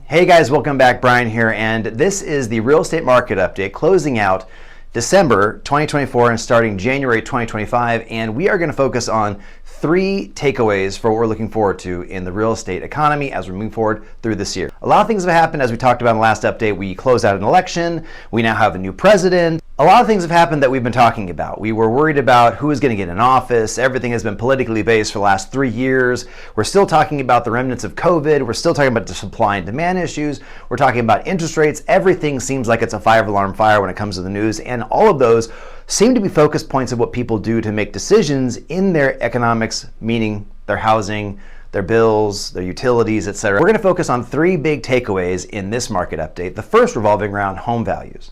Hey guys, welcome back. Brian here, and this is the real estate market update closing out December 2024 and starting January 2025, and we are going to focus on 3 takeaways for what we're looking forward to in the real estate economy as we move forward through this year. A lot of things have happened as we talked about in the last update. We closed out an election, we now have a new president. A lot of things have happened that we've been talking about. We were worried about who is going to get in office. Everything has been politically based for the last 3 years. We're still talking about the remnants of COVID. We're still talking about the supply and demand issues. We're talking about interest rates. Everything seems like it's a 5-alarm fire when it comes to the news, and all of those seem to be focus points of what people do to make decisions in their economics, meaning their housing, their bills, their utilities, etc. We're going to focus on 3 big takeaways in this market update. The first revolving around home values.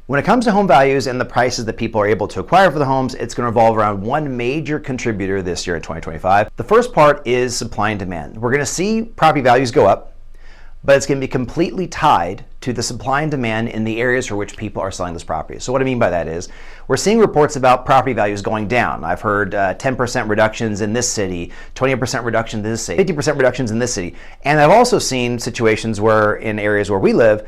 When it comes to home values and the prices that people are able to acquire for the homes, it's going to revolve around one major contributor this year in 2025. The first part is supply and demand. We're going to see property values go up, but it's going to be completely tied to the supply and demand in the areas for which people are selling those properties. So what I mean by that is we're seeing reports about property values going down. I've heard 10% reductions in this city, 20% reduction in this city, 50% reductions in this city. And I've also seen situations where in areas where we live,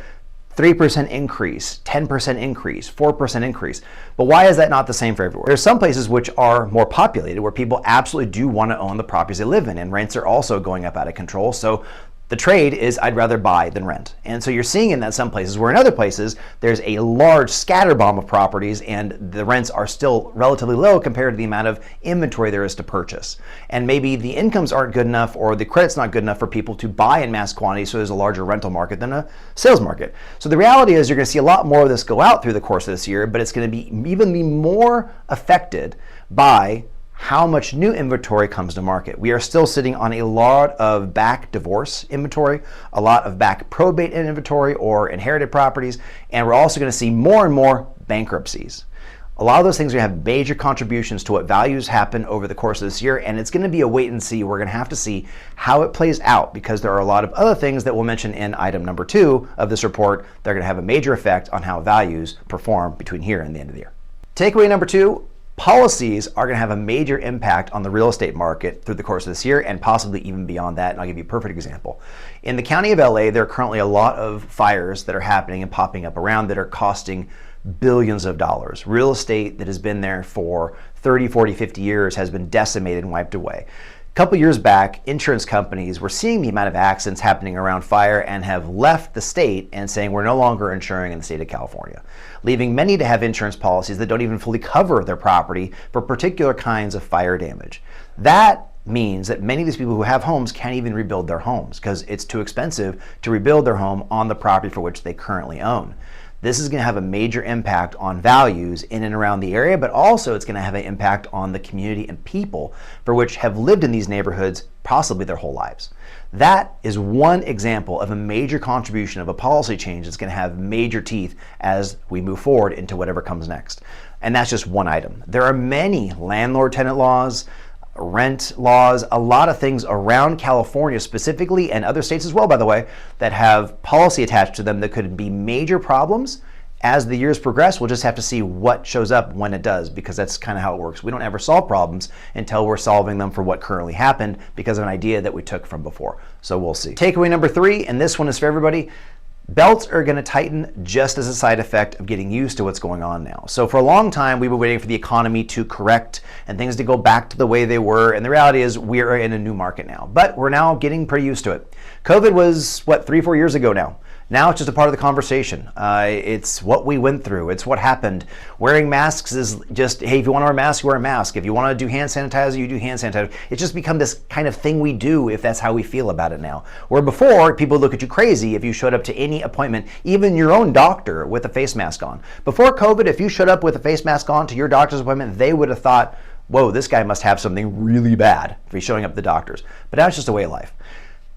3% increase, 10% increase, 4% increase. But why is that not the same for everywhere? There's some places which are more populated where people absolutely do want to own the properties they live in, and rents are also going up out of control. So the trade is I'd rather buy than rent. And so you're seeing in that some places where in other places there's a large scatterbomb of properties and the rents are still relatively low compared to the amount of inventory there is to purchase. And maybe the incomes aren't good enough or the credit's not good enough for people to buy in mass quantities, so there's a larger rental market than a sales market. So the reality is you're going to see a lot more of this go out through the course of this year, but it's going to be even more affected by how much new inventory comes to market. We are still sitting on a lot of back divorce inventory, a lot of back probate inventory or inherited properties, and we're also going to see more and more bankruptcies. A lot of those things are going to have major contributions to what values happen over the course of this year, and it's going to be a wait and see. We're going to have to see how it plays out because there are a lot of other things that we'll mention in item number 2 of this report that are going to have a major effect on how values perform between here and the end of the year. Takeaway number 2, policies are going to have a major impact on the real estate market through the course of this year and possibly even beyond that. And I'll give you a perfect example. In the county of LA, there are currently a lot of fires that are happening and popping up around that are costing billions of dollars. Real estate that has been there for 30, 40, 50 years has been decimated and wiped away. A couple years back, insurance companies were seeing the amount of accidents happening around fire and have left the state and saying we're no longer insuring in the state of California, leaving many to have insurance policies that don't even fully cover their property for particular kinds of fire damage. That means that many of these people who have homes can't even rebuild their homes because it's too expensive to rebuild their home on the property for which they currently own. This is going to have a major impact on values in and around the area, but also it's going to have an impact on the community and people for which have lived in these neighborhoods possibly their whole lives. That is one example of a major contribution of a policy change that's going to have major teeth as we move forward into whatever comes next. And that's just one item. There are many landlord-tenant laws, rent laws, a lot of things around California specifically, and other states as well, by the way, that have policy attached to them that could be major problems. As the years progress, we'll just have to see what shows up when it does, because that's kind of how it works. We don't ever solve problems until we're solving them for what currently happened because of an idea that we took from before. So we'll see. Takeaway number 3, and this one is for everybody. Belts are going to tighten just as a side effect of getting used to what's going on now. So for a long time, we were waiting for the economy to correct and things to go back to the way they were. And the reality is we are in a new market now, but we're now getting pretty used to it. COVID was, 3-4 years ago now. Now it's just a part of the conversation. It's what we went through. It's what happened. Wearing masks is just, hey, if you want to wear a mask, you wear a mask. If you want to do hand sanitizer, you do hand sanitizer. It's just become this kind of thing we do if that's how we feel about it now. Where before, people would look at you crazy if you showed up to any appointment, even your own doctor, with a face mask on. Before COVID, if you showed up with a face mask on to your doctor's appointment, they would have thought, whoa, this guy must have something really bad if he's showing up at the doctor's. But now it's just a way of life.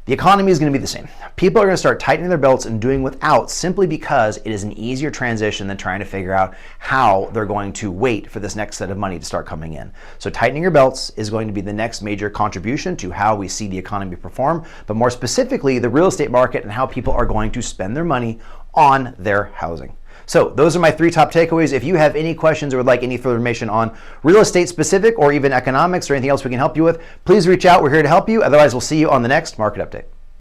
The economy is going to be the same. People are going to start tightening their belts and doing without simply because it is an easier transition than trying to figure out how they're going to wait for this next set of money to start coming in. So tightening your belts is going to be the next major contribution to how we see the economy perform, but more specifically, the real estate market and how people are going to spend their money on their housing. So those are my 3 top takeaways. If you have any questions or would like any further information on real estate specific or even economics or anything else we can help you with, please reach out. We're here to help you. Otherwise, we'll see you on the next market update.